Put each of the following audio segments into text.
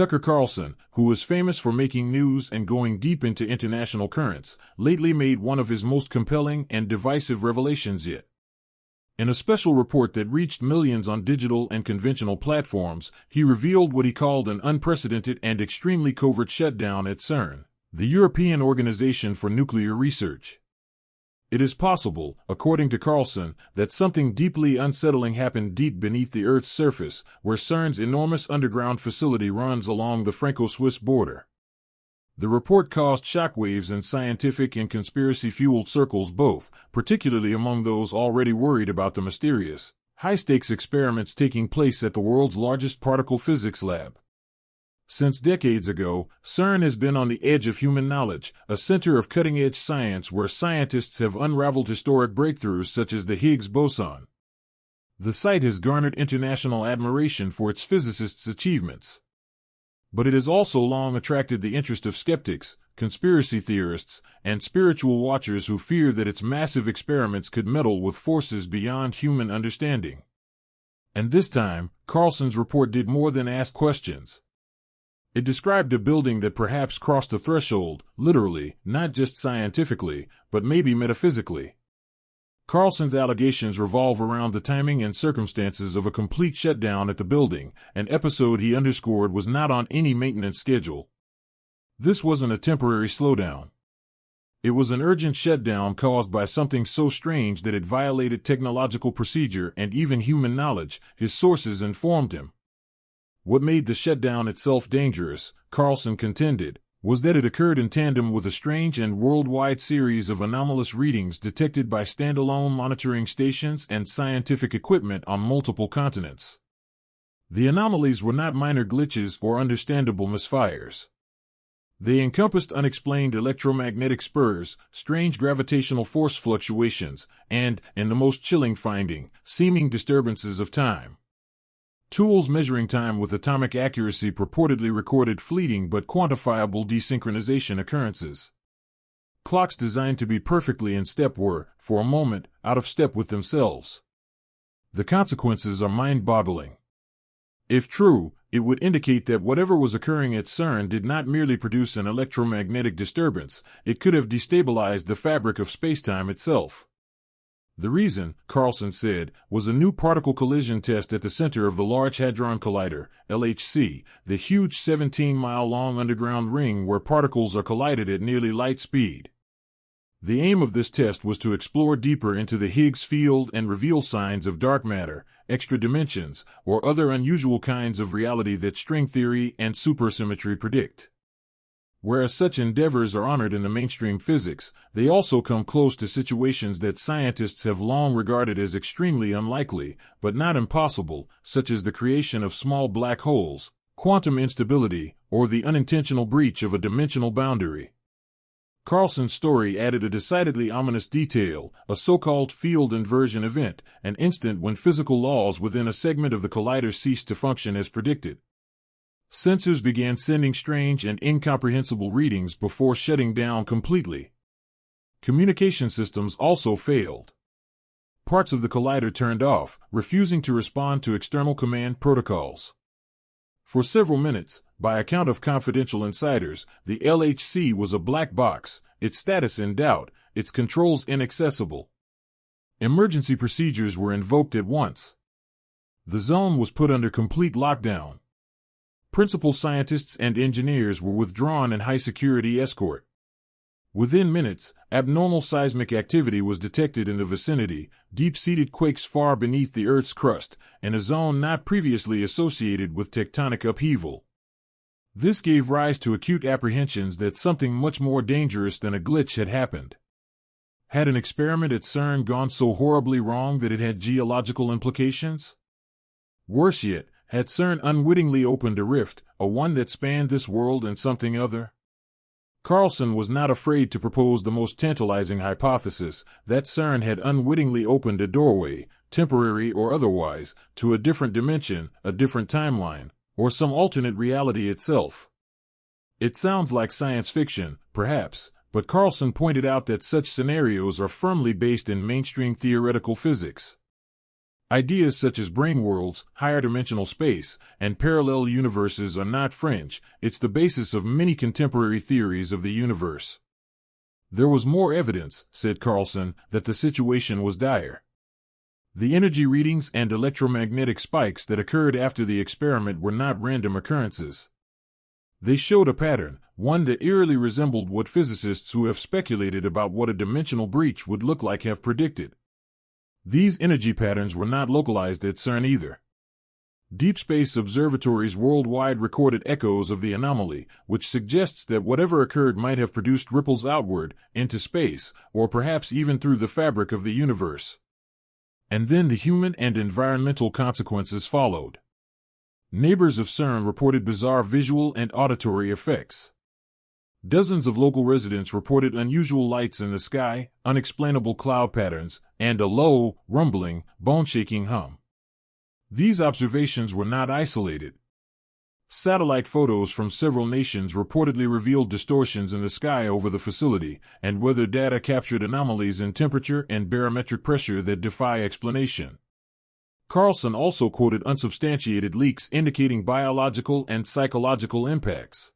Tucker Carlson, who is famous for making news and going deep into international currents, lately made one of his most compelling and divisive revelations yet. In a special report that reached millions on digital and conventional platforms, he revealed what he called an unprecedented and extremely covert shutdown at CERN, the European Organization for Nuclear Research. It is possible, according to Carlson, that something deeply unsettling happened deep beneath the Earth's surface, where CERN's enormous underground facility runs along the Franco-Swiss border. The report caused shockwaves in scientific and conspiracy-fueled circles both, particularly among those already worried about the mysterious, high-stakes experiments taking place at the world's largest particle physics lab. Since decades ago, CERN has been on the edge of human knowledge, a center of cutting-edge science where scientists have unraveled historic breakthroughs such as the Higgs boson. The site has garnered international admiration for its physicists' achievements. But it has also long attracted the interest of skeptics, conspiracy theorists, and spiritual watchers who fear that its massive experiments could meddle with forces beyond human understanding. And this time, Carlson's report did more than ask questions. It described a building that perhaps crossed a threshold, literally, not just scientifically, but maybe metaphysically. Carlson's allegations revolve around the timing and circumstances of a complete shutdown at the building, an episode he underscored was not on any maintenance schedule. This wasn't a temporary slowdown. It was an urgent shutdown caused by something so strange that it violated technological procedure and even human knowledge, his sources informed him. What made the shutdown itself dangerous, Carlson contended, was that it occurred in tandem with a strange and worldwide series of anomalous readings detected by standalone monitoring stations and scientific equipment on multiple continents. The anomalies were not minor glitches or understandable misfires. They encompassed unexplained electromagnetic spurs, strange gravitational force fluctuations, and, in the most chilling finding, seeming disturbances of time. Tools measuring time with atomic accuracy purportedly recorded fleeting but quantifiable desynchronization occurrences. Clocks designed to be perfectly in step were, for a moment, out of step with themselves. The consequences are mind-boggling. If true, it would indicate that whatever was occurring at CERN did not merely produce an electromagnetic disturbance, it could have destabilized the fabric of spacetime itself. The reason, Carlson said, was a new particle collision test at the center of the Large Hadron Collider, LHC, the huge 17-mile-long underground ring where particles are collided at nearly light speed. The aim of this test was to explore deeper into the Higgs field and reveal signs of dark matter, extra dimensions, or other unusual kinds of reality that string theory and supersymmetry predict. Whereas such endeavors are honored in the mainstream physics, they also come close to situations that scientists have long regarded as extremely unlikely, but not impossible, such as the creation of small black holes, quantum instability, or the unintentional breach of a dimensional boundary. Carlson's story added a decidedly ominous detail, a so-called field inversion event, an instant when physical laws within a segment of the collider ceased to function as predicted. Sensors began sending strange and incomprehensible readings before shutting down completely. Communication systems also failed. Parts of the collider turned off, refusing to respond to external command protocols. For several minutes, by account of confidential insiders, the LHC was a black box, its status in doubt, its controls inaccessible. Emergency procedures were invoked at once. The zone was put under complete lockdown. Principal scientists and engineers were withdrawn in high-security escort. Within minutes, abnormal seismic activity was detected in the vicinity, deep-seated quakes far beneath the Earth's crust, and a zone not previously associated with tectonic upheaval. This gave rise to acute apprehensions that something much more dangerous than a glitch had happened. Had an experiment at CERN gone so horribly wrong that it had geological implications? Worse yet, had CERN unwittingly opened a rift, a one that spanned this world and something other? Carlson was not afraid to propose the most tantalizing hypothesis, that CERN had unwittingly opened a doorway, temporary or otherwise, to a different dimension, a different timeline, or some alternate reality itself. It sounds like science fiction, perhaps, but Carlson pointed out that such scenarios are firmly based in mainstream theoretical physics. Ideas such as brain worlds, higher dimensional space, and parallel universes are not fringe, it's the basis of many contemporary theories of the universe. There was more evidence, said Carlson, that the situation was dire. The energy readings and electromagnetic spikes that occurred after the experiment were not random occurrences. They showed a pattern, one that eerily resembled what physicists who have speculated about what a dimensional breach would look like have predicted. These energy patterns were not localized at CERN either. Deep space observatories worldwide recorded echoes of the anomaly, which suggests that whatever occurred might have produced ripples outward, into space, or perhaps even through the fabric of the universe. And then the human and environmental consequences followed. Neighbors of CERN reported bizarre visual and auditory effects. Dozens of local residents reported unusual lights in the sky, unexplainable cloud patterns, and a low, rumbling, bone-shaking hum. These observations were not isolated. Satellite photos from several nations reportedly revealed distortions in the sky over the facility, and weather data captured anomalies in temperature and barometric pressure that defy explanation. Carlson also quoted unsubstantiated leaks indicating biological and psychological impacts.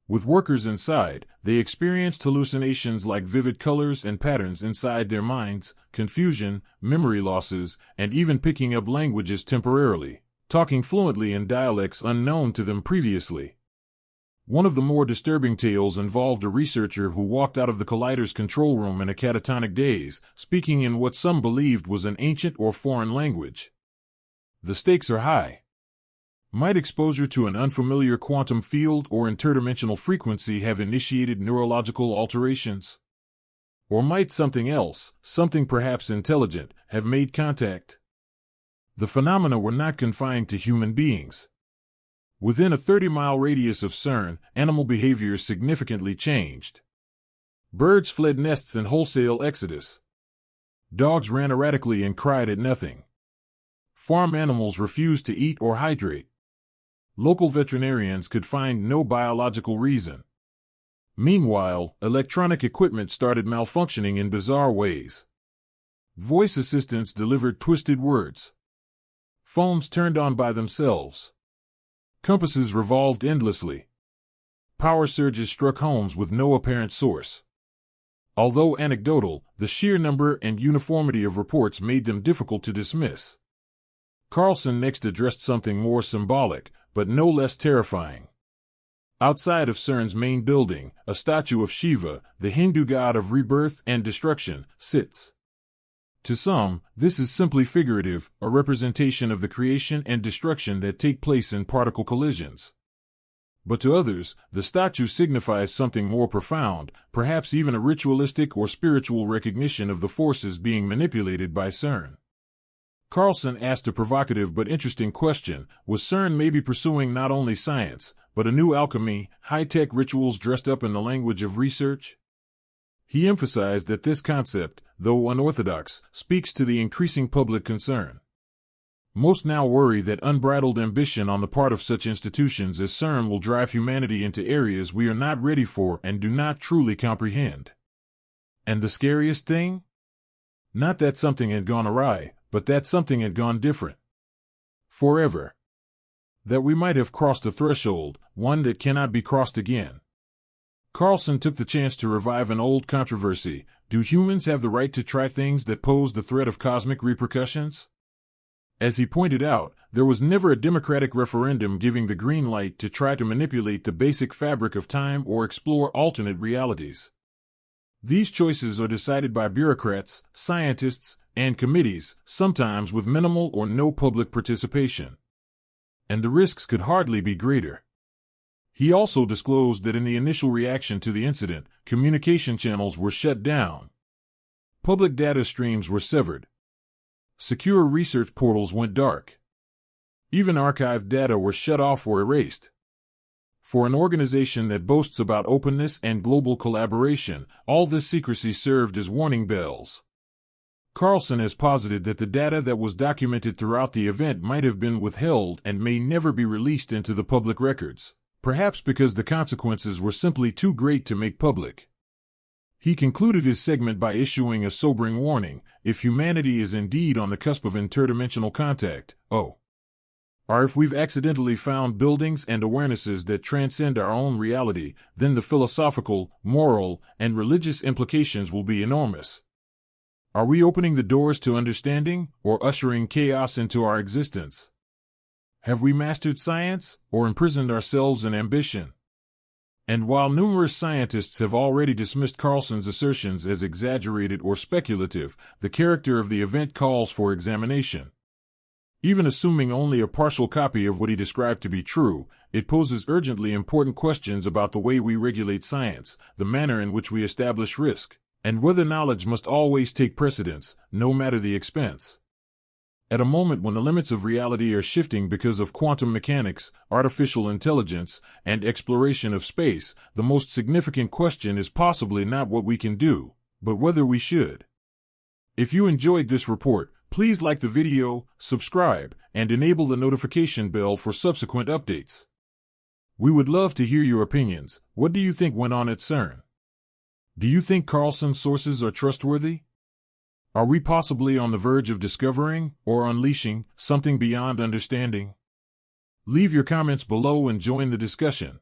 With workers inside, they experienced hallucinations like vivid colors and patterns inside their minds, confusion, memory losses, and even picking up languages temporarily, talking fluently in dialects unknown to them previously. One of the more disturbing tales involved a researcher who walked out of the collider's control room in a catatonic daze, speaking in what some believed was an ancient or foreign language. The stakes are high. Might exposure to an unfamiliar quantum field or interdimensional frequency have initiated neurological alterations? Or might something else, something perhaps intelligent, have made contact? The phenomena were not confined to human beings. Within a 30-mile radius of CERN, animal behavior significantly changed. Birds fled nests in wholesale exodus. Dogs ran erratically and cried at nothing. Farm animals refused to eat or hydrate. Local veterinarians could find no biological reason. Meanwhile, electronic equipment started malfunctioning in bizarre ways. Voice assistants delivered twisted words. Phones turned on by themselves. Compasses revolved endlessly. Power surges struck homes with no apparent source. Although anecdotal, the sheer number and uniformity of reports made them difficult to dismiss. Carlson next addressed something more symbolic, but no less terrifying. Outside of CERN's main building, a statue of Shiva, the Hindu god of rebirth and destruction, sits. To some, this is simply figurative, a representation of the creation and destruction that take place in particle collisions. But to others, the statue signifies something more profound, perhaps even a ritualistic or spiritual recognition of the forces being manipulated by CERN. Carlson asked a provocative but interesting question: was CERN maybe pursuing not only science, but a new alchemy, high-tech rituals dressed up in the language of research? He emphasized that this concept, though unorthodox, speaks to the increasing public concern. Most now worry that unbridled ambition on the part of such institutions as CERN will drive humanity into areas we are not ready for and do not truly comprehend. And the scariest thing? Not that something had gone awry, but that something had gone different. Forever. That we might have crossed a threshold, one that cannot be crossed again. Carlson took the chance to revive an old controversy: do humans have the right to try things that pose the threat of cosmic repercussions? As he pointed out, there was never a democratic referendum giving the green light to try to manipulate the basic fabric of time or explore alternate realities. These choices are decided by bureaucrats, scientists, and committees, sometimes with minimal or no public participation. And the risks could hardly be greater. He also disclosed that in the initial reaction to the incident, communication channels were shut down. Public data streams were severed. Secure research portals went dark. Even archived data were shut off or erased. For an organization that boasts about openness and global collaboration, all this secrecy served as warning bells. Carlson has posited that the data that was documented throughout the event might have been withheld and may never be released into the public records, perhaps because the consequences were simply too great to make public. He concluded his segment by issuing a sobering warning: if humanity is indeed on the cusp of interdimensional contact, or if we've accidentally found buildings and awarenesses that transcend our own reality, then the philosophical, moral, and religious implications will be enormous. Are we opening the doors to understanding, or ushering chaos into our existence? Have we mastered science, or imprisoned ourselves in ambition? And while numerous scientists have already dismissed Carlson's assertions as exaggerated or speculative, the character of the event calls for examination. Even assuming only a partial copy of what he described to be true, it poses urgently important questions about the way we regulate science, the manner in which we establish risk, and whether knowledge must always take precedence, no matter the expense. At a moment when the limits of reality are shifting because of quantum mechanics, artificial intelligence, and exploration of space, the most significant question is possibly not what we can do, but whether we should. If you enjoyed this report, please like the video, subscribe, and enable the notification bell for subsequent updates. We would love to hear your opinions. What do you think went on at CERN? Do you think Carlson's sources are trustworthy? Are we possibly on the verge of discovering, or unleashing, something beyond understanding? Leave your comments below and join the discussion.